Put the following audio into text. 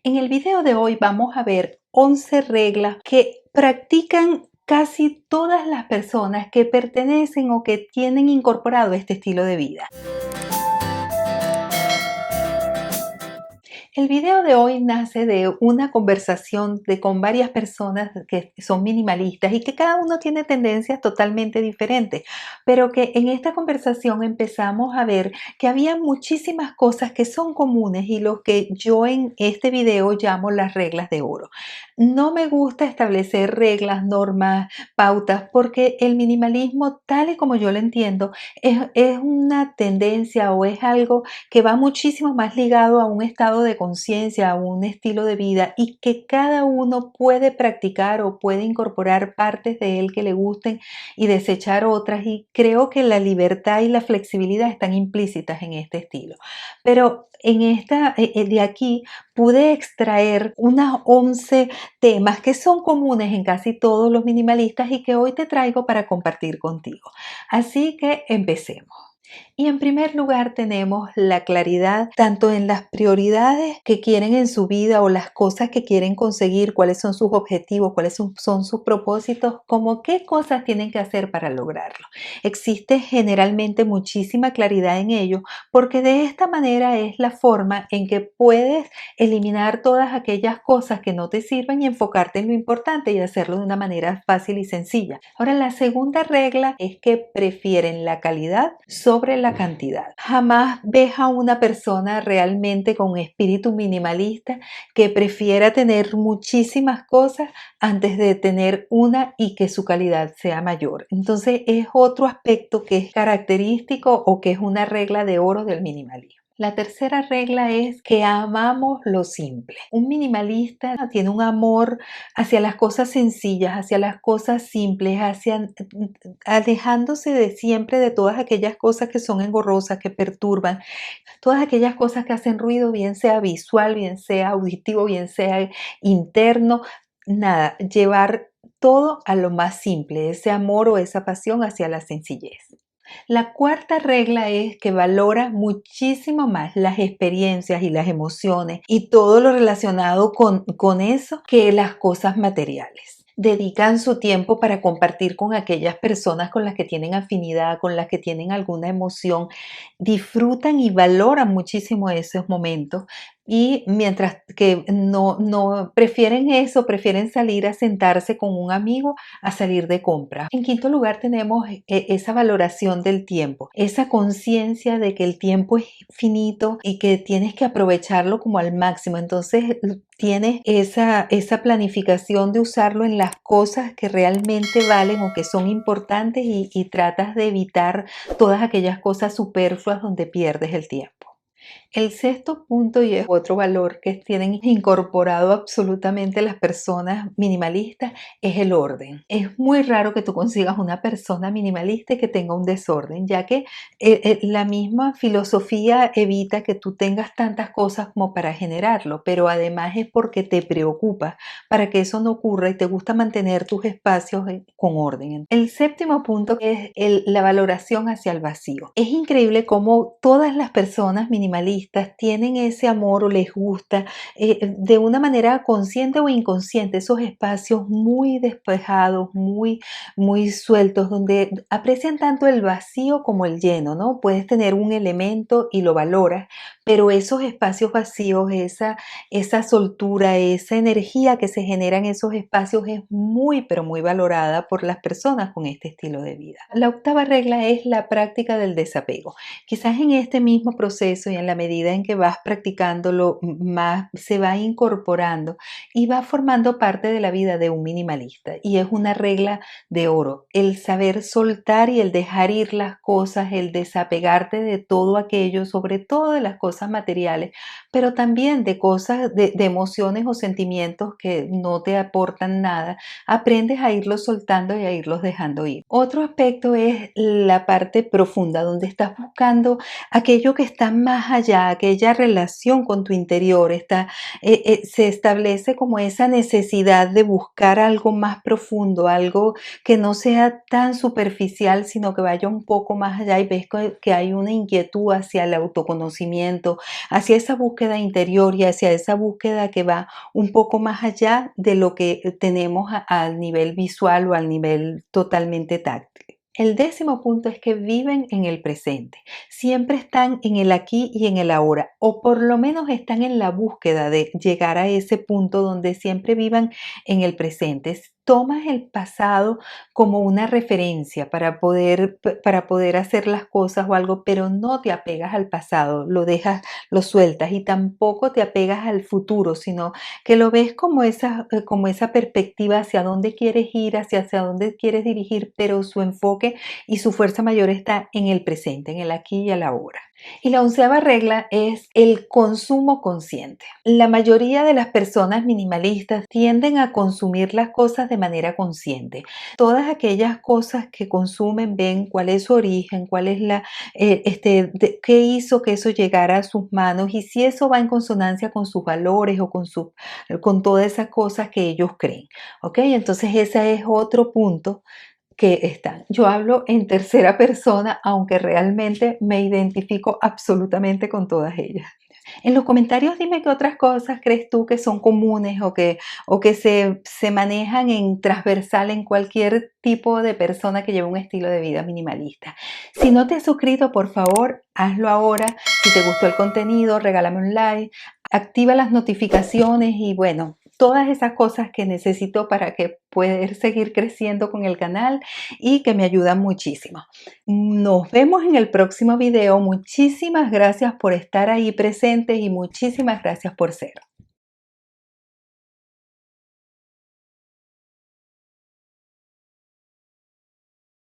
En el video de hoy vamos a ver 11 reglas que practican casi todas las personas que pertenecen o que tienen incorporado este estilo de vida. El video de hoy nace de una conversación con varias personas que son minimalistas y que cada uno tiene tendencias totalmente diferentes, pero que en esta conversación empezamos a ver que había muchísimas cosas que son comunes y lo que yo en este video llamo las reglas de oro. No me gusta establecer reglas, normas, pautas, porque el minimalismo, tal y como yo lo entiendo, es una tendencia o es algo que va muchísimo más ligado a un estado de conciencia, a un estilo de vida y que cada uno puede practicar o puede incorporar partes de él que le gusten y desechar otras. Y creo que la libertad y la flexibilidad están implícitas en este estilo. Pero de aquí pude extraer unas 11 temas que son comunes en casi todos los minimalistas y que hoy te traigo para compartir contigo. Así que empecemos. Y en primer lugar tenemos la claridad tanto en las prioridades que quieren en su vida o las cosas que quieren conseguir, cuáles son sus objetivos, cuáles son sus propósitos, como qué cosas tienen que hacer para lograrlo. Existe generalmente muchísima claridad en ello porque de esta manera es la forma en que puedes eliminar todas aquellas cosas que no te sirven y enfocarte en lo importante y hacerlo de una manera fácil y sencilla. Ahora, la segunda regla es que prefieren la calidad sobre la cantidad. Jamás ves a una persona realmente con espíritu minimalista que prefiera tener muchísimas cosas antes de tener una y que su calidad sea mayor. Entonces es otro aspecto que es característico o que es una regla de oro del minimalismo. La tercera regla es que amamos lo simple. Un minimalista tiene un amor hacia las cosas sencillas, hacia las cosas simples, alejándose de siempre de todas aquellas cosas que son engorrosas, que perturban, todas aquellas cosas que hacen ruido, bien sea visual, bien sea auditivo, bien sea interno. Nada, llevar todo a lo más simple, ese amor o esa pasión hacia la sencillez. La cuarta regla es que valora muchísimo más las experiencias y las emociones y todo lo relacionado con eso que las cosas materiales. Dedican su tiempo para compartir con aquellas personas con las que tienen afinidad, con las que tienen alguna emoción. Disfrutan y valoran muchísimo esos momentos y mientras que no prefieren eso, prefieren salir a sentarse con un amigo a salir de compra. En quinto lugar tenemos esa valoración del tiempo, esa conciencia de que el tiempo es finito y que tienes que aprovecharlo como al máximo. Entonces tienes esa planificación de usarlo en las cosas que realmente valen o que son importantes y tratas de evitar todas aquellas cosas superfluas donde pierdes el tiempo. El sexto punto, y es otro valor que tienen incorporado absolutamente las personas minimalistas, es el orden. Es muy raro que tú consigas una persona minimalista que tenga un desorden, ya que la misma filosofía evita que tú tengas tantas cosas como para generarlo, pero además es porque te preocupa para que eso no ocurra y te gusta mantener tus espacios con orden. El séptimo punto es la valoración hacia el vacío. Es increíble cómo todas las personas minimalistas tienen ese amor o les gusta de una manera consciente o inconsciente esos espacios muy despejados, muy sueltos, donde aprecian tanto el vacío como el lleno, ¿no? Puedes tener un elemento y lo valoras, pero esos espacios vacíos, esa soltura, esa energía que se genera en esos espacios es muy, pero muy valorada por las personas con este estilo de vida. La octava regla es la práctica del desapego. Quizás en este mismo proceso y en la medida en que vas practicándolo, más se va incorporando y va formando parte de la vida de un minimalista. Y es una regla de oro, el saber soltar y el dejar ir las cosas, el desapegarte de todo aquello, sobre todo de las cosas materiales, pero también de cosas, de emociones o sentimientos que no te aportan nada. Aprendes a irlos soltando y a irlos dejando ir. Otro aspecto es la parte profunda, donde estás buscando aquello que está más allá, aquella relación con tu interior, se establece como esa necesidad de buscar algo más profundo, algo que no sea tan superficial, sino que vaya un poco más allá y ves que hay una inquietud hacia el autoconocimiento, hacia esa búsqueda interior y hacia esa búsqueda que va un poco más allá de lo que tenemos al nivel visual o al nivel totalmente táctil. El 10.º punto es que viven en el presente. Siempre están en el aquí y en el ahora, o por lo menos están en la búsqueda de llegar a ese punto donde siempre vivan en el presente. Tomas el pasado como una referencia para poder hacer las cosas o algo, pero no te apegas al pasado, lo dejas, lo sueltas y tampoco te apegas al futuro, sino que lo ves como esa perspectiva hacia dónde quieres ir, hacia dónde quieres dirigir, pero su enfoque y su fuerza mayor está en el presente, en el aquí y el ahora. Y la 11.ª regla es el consumo consciente. La mayoría de las personas minimalistas tienden a consumir las cosas de manera consciente. Todas aquellas cosas que consumen ven cuál es su origen, cuál es qué hizo que eso llegara a sus manos y si eso va en consonancia con sus valores o con todas esas cosas que ellos creen. ¿Ok? Entonces ese es otro punto que están. Yo hablo en tercera persona, aunque realmente me identifico absolutamente con todas ellas. En los comentarios dime qué otras cosas crees tú que son comunes o que se manejan en transversal en cualquier tipo de persona que lleve un estilo de vida minimalista. Si no te has suscrito, por favor, hazlo ahora. Si te gustó el contenido, regálame un like, activa las notificaciones y bueno, todas esas cosas que necesito para que poder seguir creciendo con el canal y que me ayudan muchísimo. Nos vemos en el próximo video. Muchísimas gracias por estar ahí presentes y muchísimas gracias por ser.